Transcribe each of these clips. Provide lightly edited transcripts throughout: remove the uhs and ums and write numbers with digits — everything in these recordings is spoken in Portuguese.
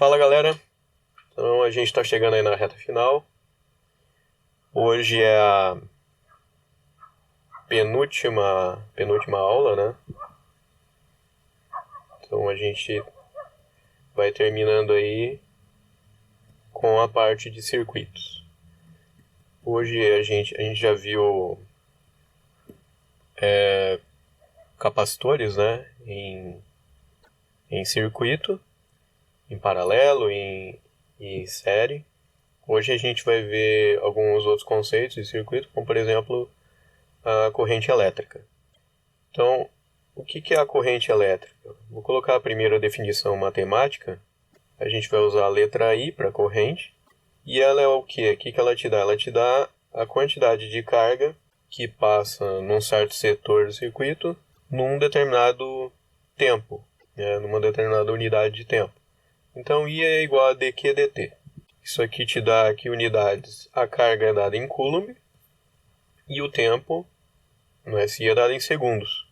Fala galera, então a gente está chegando aí na reta final. Hoje é a penúltima aula, né? Então a gente vai terminando aí com a parte de circuitos. Hoje a gente já viu capacitores, né? Em circuito, em paralelo, em série. Hoje a gente vai ver alguns outros conceitos de circuito, como por exemplo a corrente elétrica. Então, o que é a corrente elétrica? Vou colocar a primeira definição matemática. A gente vai usar a letra I para corrente. E ela é o quê? O que ela te dá? Ela te dá a quantidade de carga que passa num certo setor do circuito num determinado tempo, né? Numa determinada unidade de tempo. Então, I é igual a dQ dt. Isso aqui te dá aqui unidades. A carga é dada em Coulomb e o tempo no SI é dado em segundos.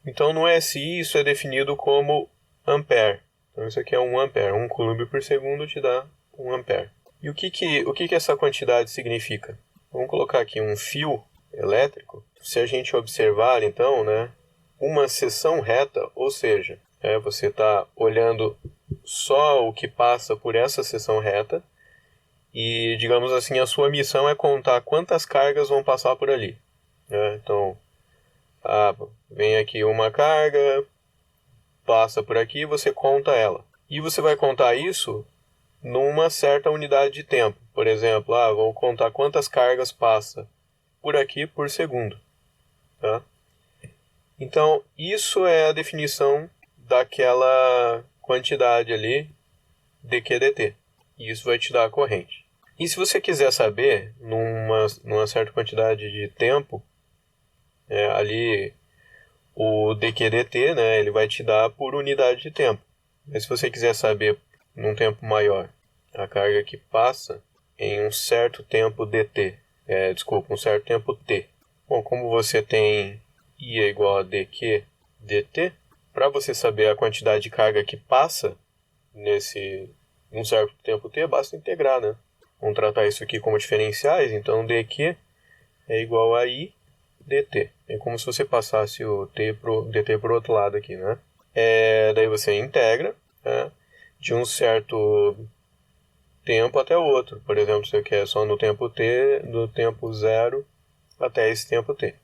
Então, no SI isso é definido como ampere. Então, isso aqui é 1 ampere. 1 Coulomb por segundo te dá 1 ampere. E o que essa quantidade significa? Vamos colocar aqui um fio elétrico. Se a gente observar, então, né, uma seção reta, ou seja, você está olhando só o que passa por essa seção reta e, digamos assim, a sua missão é contar quantas cargas vão passar por ali. Né? Então, vem aqui uma carga, passa por aqui, você conta ela. E você vai contar isso numa certa unidade de tempo. Por exemplo, vou contar quantas cargas passa por aqui por segundo. Tá? Então, isso é a definição daquela quantidade ali, dQ dt. E isso vai te dar a corrente. E se você quiser saber, numa certa quantidade de tempo, ali o dQ dt, né, ele vai te dar por unidade de tempo. Mas se você quiser saber num tempo maior, a carga que passa em um certo tempo dt, um certo tempo t. Bom, como você tem I é igual a dQ dt, para você saber a quantidade de carga que passa num certo tempo t, basta integrar, né? Vamos tratar isso aqui como diferenciais, então dq é igual a I dt. É como se você passasse o dt para o outro lado aqui, né? Daí você integra, né, de um certo tempo até o outro. Por exemplo, você quer só no tempo t, do tempo 0 até esse tempo t.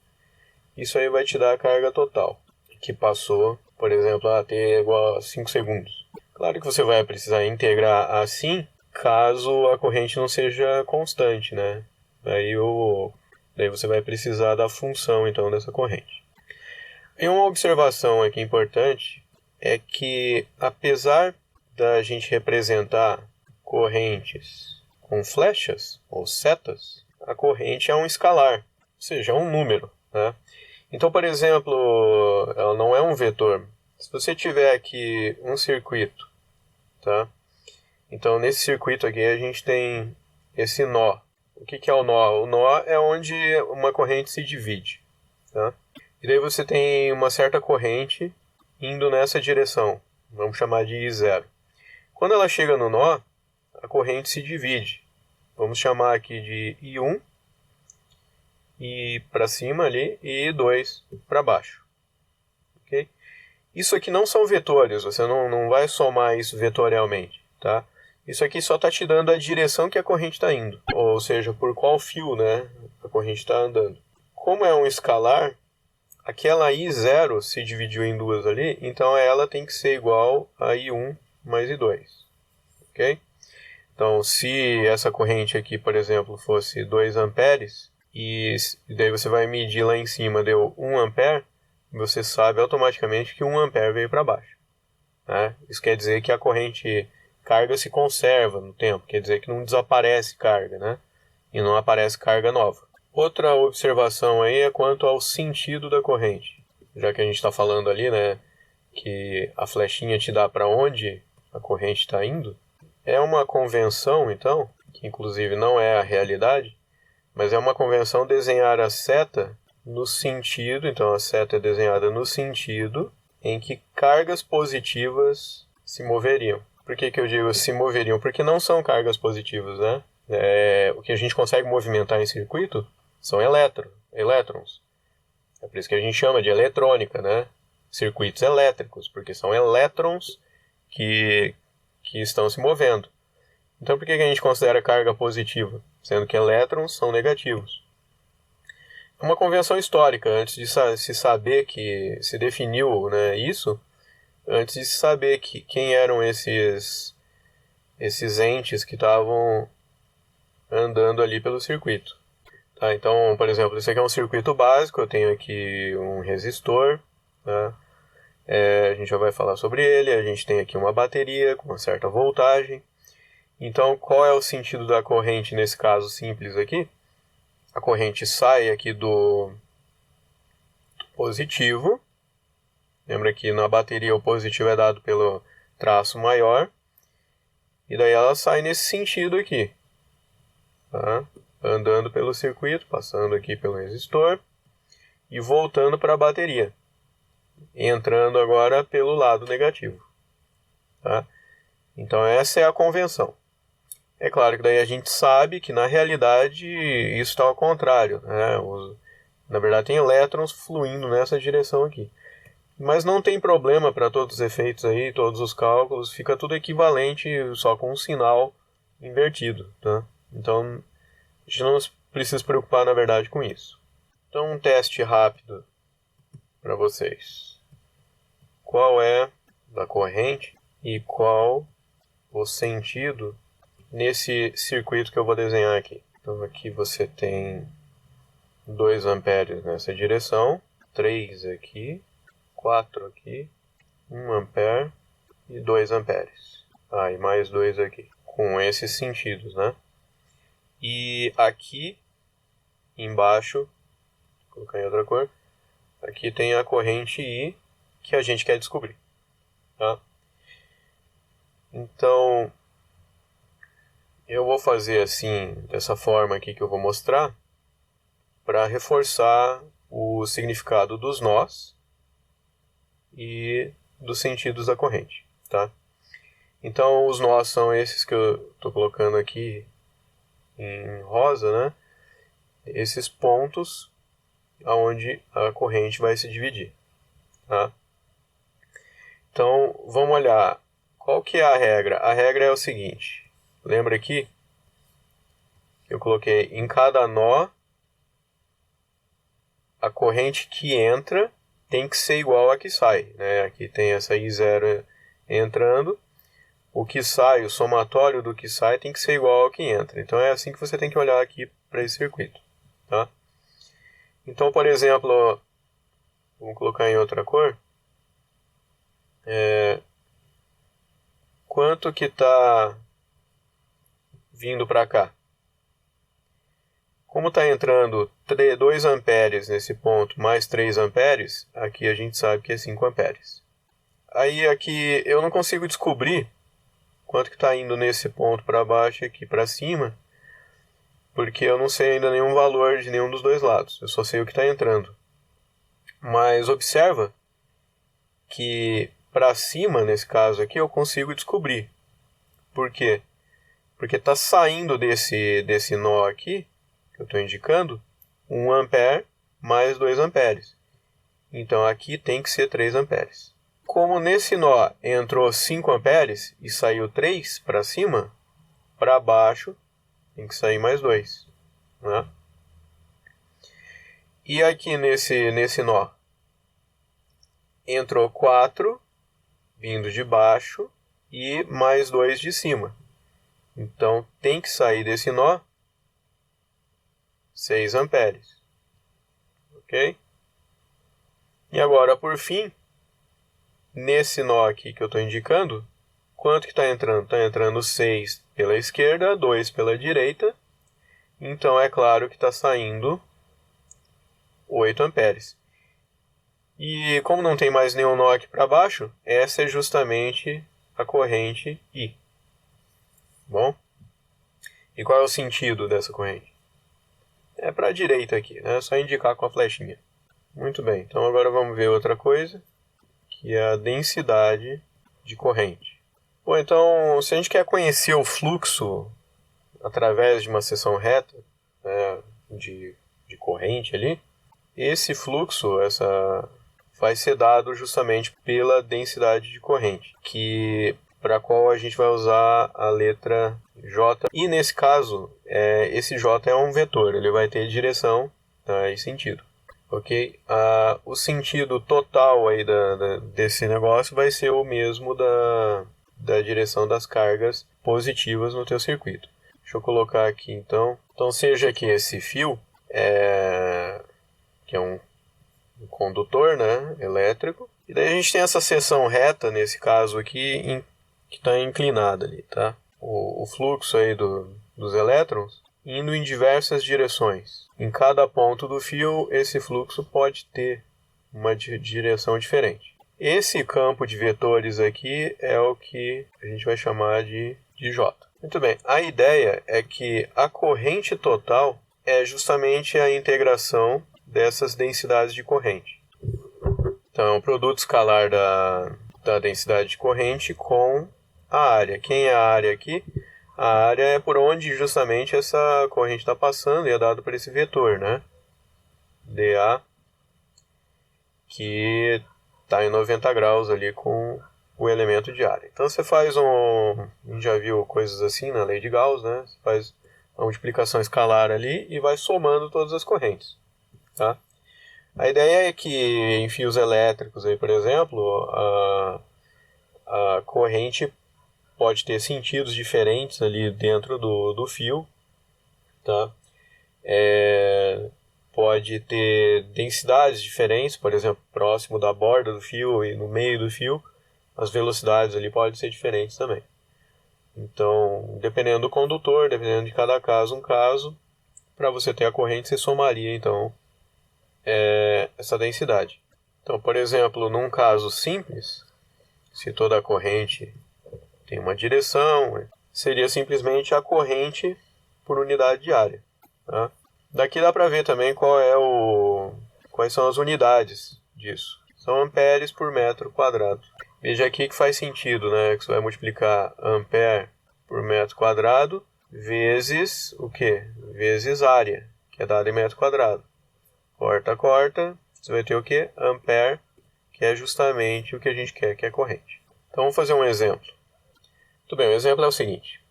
Isso aí vai te dar a carga total, que passou, por exemplo, t é igual a 5 segundos. Claro que você vai precisar integrar assim, caso a corrente não seja constante, né? Daí você vai precisar da função, então, dessa corrente. E uma observação aqui importante é que, apesar da gente representar correntes com flechas ou setas, a corrente é um escalar, ou seja, é um número, né? Então, por exemplo, ela não é um vetor. Se você tiver aqui um circuito, tá? Então, nesse circuito aqui a gente tem esse nó. O que é o nó? O nó é onde uma corrente se divide, tá? E daí você tem uma certa corrente indo nessa direção. Vamos chamar de I0. Quando ela chega no nó, a corrente se divide. Vamos chamar aqui de I1 e para cima ali e I2 para baixo. Okay? Isso aqui não são vetores, você não vai somar isso vetorialmente, tá? Isso aqui só está te dando a direção que a corrente está indo, ou seja, por qual fio, né, a corrente está andando. Como é um escalar, aquela I0 se dividiu em duas ali, então ela tem que ser igual a I1 mais I2. Ok? Então, se essa corrente aqui, por exemplo, fosse 2 amperes, e daí você vai medir lá em cima, deu 1 ampere, você sabe automaticamente que 1 ampere veio para baixo. Né? Isso quer dizer que a corrente carga se conserva no tempo, quer dizer que não desaparece carga, né? E não aparece carga nova. Outra observação aí é quanto ao sentido da corrente. Já que a gente está falando ali, né, que a flechinha te dá para onde a corrente está indo, é uma convenção, então, que inclusive não é a realidade, mas é uma convenção desenhar a seta no sentido, então a seta é desenhada no sentido em que cargas positivas se moveriam. Por que eu digo se moveriam? Porque não são cargas positivas, né? O que a gente consegue movimentar em circuito são elétrons. É por isso que a gente chama de eletrônica, né? Circuitos elétricos, porque são elétrons que estão se movendo. Então por que a gente considera carga positiva? Sendo que elétrons são negativos. É uma convenção histórica, antes de se saber que se definiu, né, isso, antes de se saber quem eram esses entes que estavam andando ali pelo circuito. Tá, então, por exemplo, esse aqui é um circuito básico, eu tenho aqui um resistor, né? A gente já vai falar sobre ele, a gente tem aqui uma bateria com uma certa voltagem. Então, qual é o sentido da corrente nesse caso simples aqui? A corrente sai aqui do positivo. Lembra que na bateria o positivo é dado pelo traço maior. E daí ela sai nesse sentido aqui. Tá? Andando pelo circuito, passando aqui pelo resistor. E voltando para a bateria. Entrando agora pelo lado negativo. Tá? Então essa é a convenção. É claro que daí a gente sabe que na realidade isso está ao contrário, né? Na verdade tem elétrons fluindo nessa direção aqui. Mas não tem problema para todos os efeitos aí, todos os cálculos, fica tudo equivalente só com um sinal invertido, tá? Então a gente não precisa se preocupar na verdade com isso. Então um teste rápido para vocês. Qual é a corrente e qual o sentido nesse circuito que eu vou desenhar aqui. Então aqui você tem 2 amperes nessa direção, 3 aqui, 4 aqui, 1 ampere e 2 amperes. E mais 2 aqui, com esses sentidos, né? E aqui embaixo, vou colocar em outra cor, aqui tem a corrente I que a gente quer descobrir. Tá? Então eu vou fazer assim, dessa forma aqui que eu vou mostrar, para reforçar o significado dos nós e dos sentidos da corrente, tá? Então os nós são esses que eu estou colocando aqui em rosa, né? Esses pontos aonde a corrente vai se dividir, tá? Então vamos olhar qual que é a regra. A regra é o seguinte. Lembra aqui que eu coloquei em cada nó a corrente que entra tem que ser igual a que sai, né? Aqui tem essa I0 entrando, o que sai, o somatório do que sai tem que ser igual ao que entra. Então é assim que você tem que olhar aqui para esse circuito, tá? Então, por exemplo, vamos colocar em outra cor. Quanto que está vindo para cá? Como está entrando 2 amperes nesse ponto, mais 3 amperes, aqui a gente sabe que é 5 amperes. Aí aqui eu não consigo descobrir quanto que está indo nesse ponto para baixo e aqui para cima, porque eu não sei ainda nenhum valor de nenhum dos dois lados, eu só sei o que está entrando. Mas observa que para cima, nesse caso aqui, eu consigo descobrir. Por quê? Porque está saindo desse nó aqui, que eu estou indicando, 1 ampere mais 2 amperes. Então aqui tem que ser 3 amperes. Como nesse nó entrou 5 amperes e saiu 3 para cima, para baixo tem que sair mais 2. Né? E aqui nesse nó entrou 4 vindo de baixo e mais 2 de cima. Então tem que sair desse nó 6 amperes. Ok? E agora, por fim, nesse nó aqui que eu estou indicando, quanto que está entrando? Está entrando 6 pela esquerda, 2 pela direita. Então é claro que está saindo 8 amperes. E como não tem mais nenhum nó aqui para baixo, essa é justamente a corrente I. Bom? E qual é o sentido dessa corrente? É para a direita aqui, né? É só indicar com a flechinha. Muito bem, então agora vamos ver outra coisa, que é a densidade de corrente. Bom, então, se a gente quer conhecer o fluxo através de uma seção reta, né, de corrente ali, esse fluxo vai ser dado justamente pela densidade de corrente, para a qual a gente vai usar a letra J. E nesse caso, esse J é um vetor, ele vai ter direção, tá, e sentido. Ok? O sentido total aí desse negócio vai ser o mesmo da direção das cargas positivas no teu circuito. Deixa eu colocar aqui então. Então seja que esse fio que é um condutor, né, elétrico. E daí a gente tem essa seção reta, nesse caso aqui, que está inclinada ali, tá? O fluxo aí dos elétrons indo em diversas direções. Em cada ponto do fio, esse fluxo pode ter uma direção diferente. Esse campo de vetores aqui é o que a gente vai chamar de J. Muito bem, a ideia é que a corrente total é justamente a integração dessas densidades de corrente. Então, o produto escalar da densidade de corrente com a área. Quem é a área aqui? A área é por onde justamente essa corrente está passando e é dado por esse vetor, né? dA, que está em 90 graus ali com o elemento de área. Então você faz a gente já viu coisas assim na lei de Gauss, né? Você faz a multiplicação escalar ali e vai somando todas as correntes, tá? A ideia é que em fios elétricos, aí, por exemplo, a corrente pode ter sentidos diferentes ali dentro do fio, tá? Pode ter densidades diferentes, por exemplo, próximo da borda do fio e no meio do fio, as velocidades ali podem ser diferentes também. Então, dependendo do condutor, dependendo de cada caso, um caso, para você ter a corrente, você somaria, então, essa densidade. Então, por exemplo, num caso simples, se toda a corrente tem uma direção, seria simplesmente a corrente por unidade de área, tá? Daqui dá para ver também quais são as unidades disso. São amperes por metro quadrado. Veja aqui que faz sentido, né? Que você vai multiplicar ampere por metro quadrado vezes o quê? Vezes área, que é dada em metro quadrado. Corta, você vai ter o quê? Ampere, que é justamente o que a gente quer, que é corrente. Então vamos fazer um exemplo. Muito bem, o exemplo é o seguinte.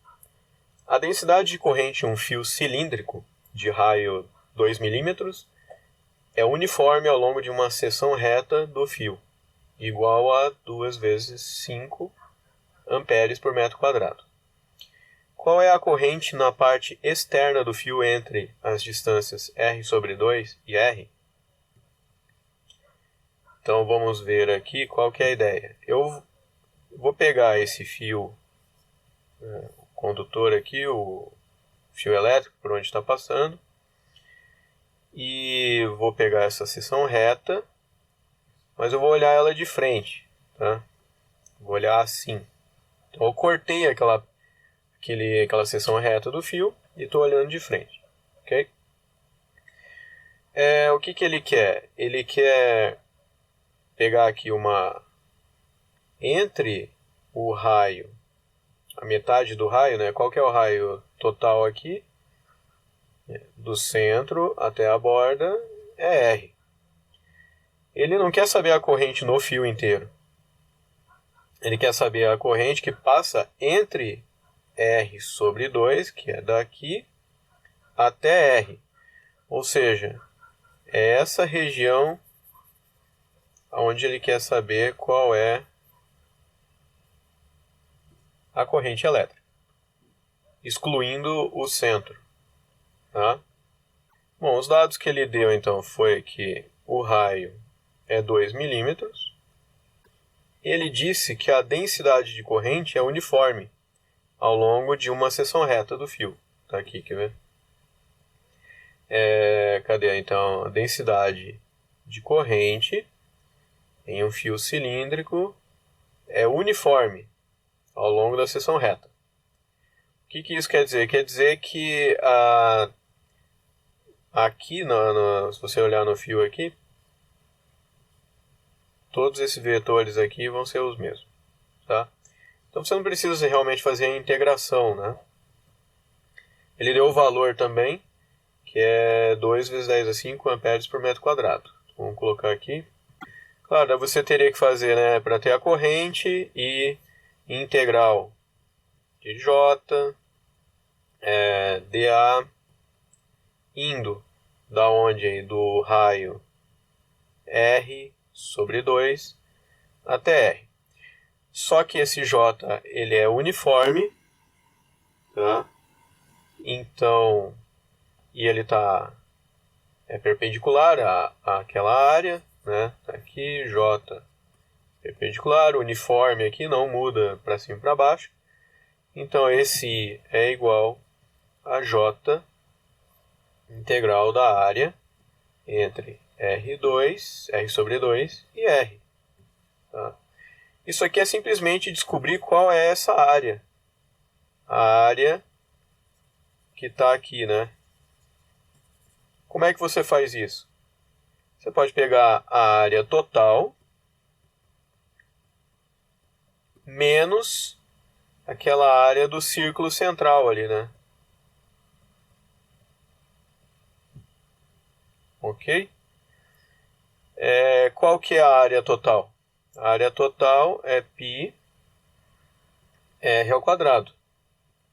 A densidade de corrente em um fio cilíndrico de raio 2 milímetros é uniforme ao longo de uma seção reta do fio, igual a 2 vezes 5 amperes por metro quadrado. Qual é a corrente na parte externa do fio entre as distâncias R sobre 2 e R? Então vamos ver aqui qual que é a ideia. Eu vou pegar esse fio, o condutor aqui, o fio elétrico por onde está passando, e vou pegar essa seção reta, mas eu vou olhar ela de frente, tá? Vou olhar assim. Então eu cortei aquela seção reta do fio e estou olhando de frente, ok? O que ele quer? Ele quer pegar aqui entre o raio, a metade do raio, né? Qual que é o raio total aqui? Do centro até a borda é R. Ele não quer saber a corrente no fio inteiro. Ele quer saber a corrente que passa entre R sobre 2, que é daqui, até R. Ou seja, é essa região onde ele quer saber qual é a corrente elétrica, excluindo o centro. Tá? Bom, os dados que ele deu então foi que o raio é 2 milímetros. Ele disse que a densidade de corrente é uniforme ao longo de uma seção reta do fio. Tá aqui, quer ver? Cadê então a densidade de corrente em um fio cilíndrico é uniforme ao longo da seção reta. O que isso quer dizer? Quer dizer que aqui, se você olhar no fio aqui, todos esses vetores aqui vão ser os mesmos, tá? Então você não precisa realmente fazer a integração, né? Ele deu o valor também, que é 2 vezes 10 a 5 amperes por metro quadrado. Então, vamos colocar aqui. Claro, daí você teria que fazer, né, para ter a corrente e integral de J, dA, indo da onde aí? Do raio R sobre 2 até R. Só que esse J ele é uniforme, tá? Então, e ele é perpendicular àquela área, né? Tá aqui, J perpendicular, uniforme aqui, não muda para cima e para baixo. Então, esse I é igual a J integral da área entre R sobre 2 e R. Tá? Isso aqui é simplesmente descobrir qual é essa área. A área que está aqui, né? Como é que você faz isso? Você pode pegar a área total menos aquela área do círculo central ali, né? Ok? Qual que é a área total? A área total é π r ao quadrado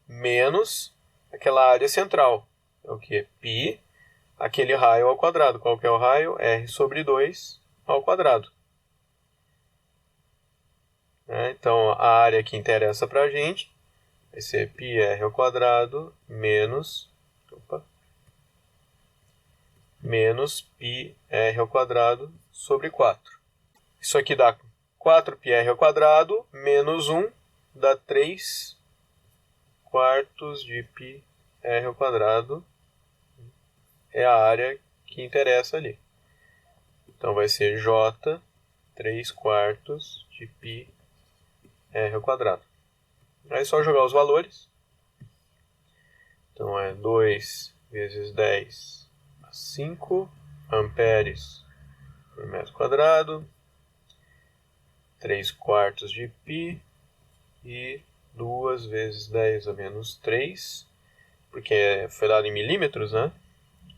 menos aquela área central. É o que? Π, aquele raio ao quadrado. Qual que é o raio? R sobre 2 ao quadrado. Então, a área que interessa para a gente vai ser πr ao quadrado menos πr ao quadrado sobre 4. Isso aqui dá 4πr ao quadrado menos 1 dá 3 quartos de πr ao quadrado. É a área que interessa ali. Então vai ser J 3 quartos de πr ao quadrado. Aí é só jogar os valores. Então é 2 vezes 10 a 5 amperes por metro quadrado. 3 quartos de π e 2 vezes 10 a menos 3, porque foi dado em milímetros, né?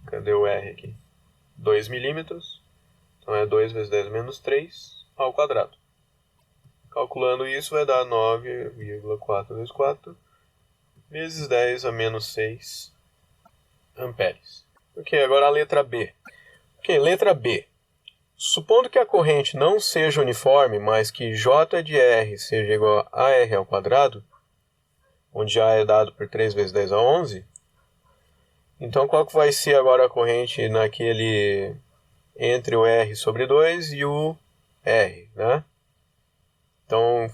Cadê o R aqui? 2 milímetros. Então é 2 vezes 10 a menos 3 ao quadrado. Calculando isso vai dar 9,424 vezes 10 a menos 6 amperes. Ok, agora a letra B. Ok, letra B. Supondo que a corrente não seja uniforme, mas que J de R seja igual a R ao quadrado, onde A é dado por 3 vezes 10 a 11, então qual que vai ser agora a corrente naquele entre o R sobre 2 e o R, né? Então,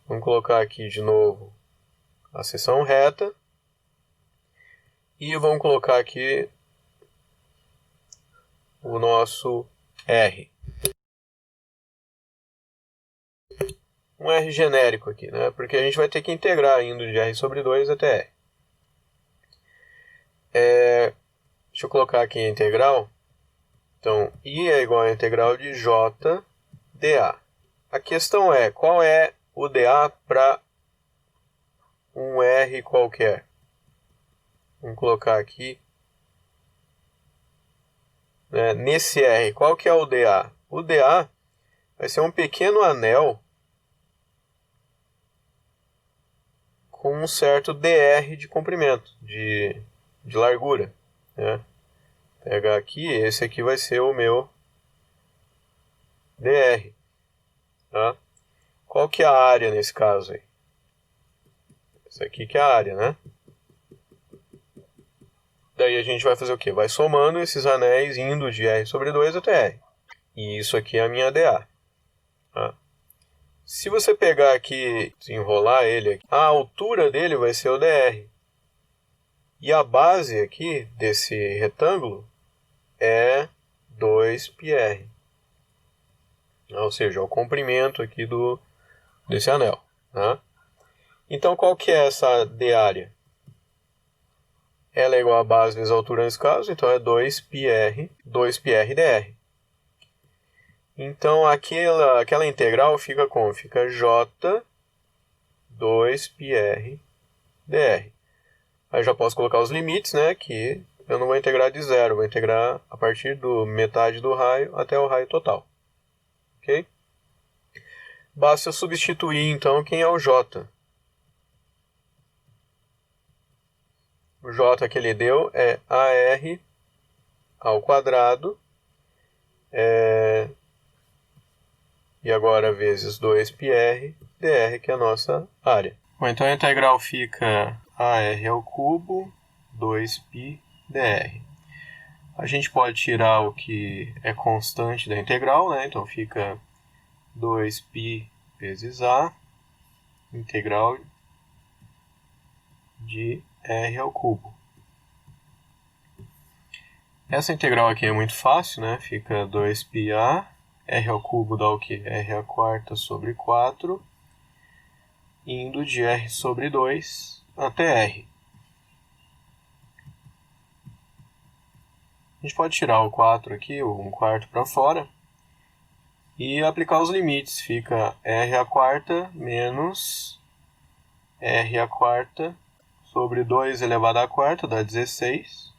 vamos colocar aqui de novo a seção reta e vamos colocar aqui o nosso R. Um R genérico aqui, né? Porque a gente vai ter que integrar indo de R sobre 2 até R. Deixa eu colocar aqui a integral. Então, I é igual a integral de J dA. A questão é, qual é o dA para um R qualquer? Vamos colocar aqui. Nesse R, qual que é o dA? O dA vai ser um pequeno anel com um certo dr de comprimento, de largura. Né? Pegar aqui, esse aqui vai ser o meu dr. Tá? Qual que é a área nesse caso aí? Essa aqui que é a área, né? Daí a gente vai fazer o quê? Vai somando esses anéis indo de R sobre 2 até R. E isso aqui é a minha dA. Tá? Se você pegar aqui, desenrolar ele aqui, a altura dele vai ser o dr. E a base aqui desse retângulo é 2πr. Ou seja, o comprimento aqui desse anel. Tá? Então, qual que é essa dárea? Ela é igual a base vezes a altura nesse caso, então é 2πr dr. Então, aquela integral fica como? Fica J 2πr dr. Aí já posso colocar os limites, né, que eu não vou integrar de zero, vou integrar a partir do metade do raio até o raio total. Ok? Basta substituir, então, quem é o J. O J que ele deu é AR ao quadrado, e agora vezes 2πr dr, que é a nossa área. Bom, então a integral fica AR ao cubo, 2π dr. A gente pode tirar o que é constante da integral, né? Então fica 2π vezes A, integral de R ao cubo. Essa integral aqui é muito fácil, né? Fica 2πA, R ao cubo dá o quê? R à quarta sobre 4, indo de R sobre 2 até R. A gente pode tirar o 4 aqui, o 1/4 para fora, e aplicar os limites. Fica R à quarta menos R à quarta sobre 2 elevado à quarta, dá 16.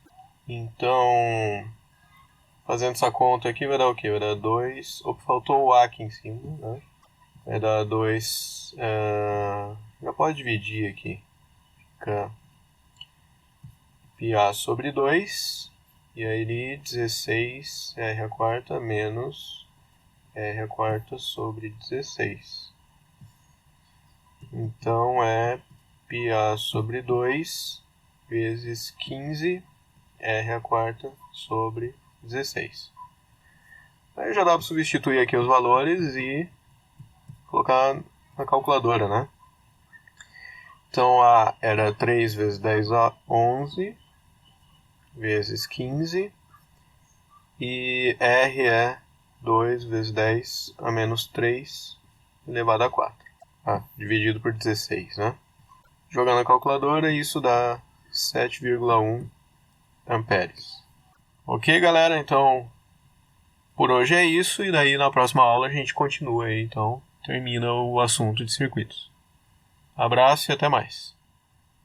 Então, fazendo essa conta aqui, vai dar o quê? Vai dar 2... Opa, faltou o A aqui em cima, né? Vai dar 2... já pode dividir aqui. Fica πA sobre 2. E aí 16 R à quarta menos R à quarta sobre 16. Então é πA sobre 2 vezes 15 R à quarta sobre 16. Aí já dá para substituir aqui os valores e colocar na calculadora, né? Então A era 3 vezes 10 a 11 vezes 15 e R é 2 vezes 10 a menos 3 elevado a 4. Dividido por 16, né? Jogando na calculadora, isso dá 7,1 amperes. Ok, galera? Então, por hoje é isso. E daí, na próxima aula, a gente continua aí. Então, termina o assunto de circuitos. Abraço e até mais.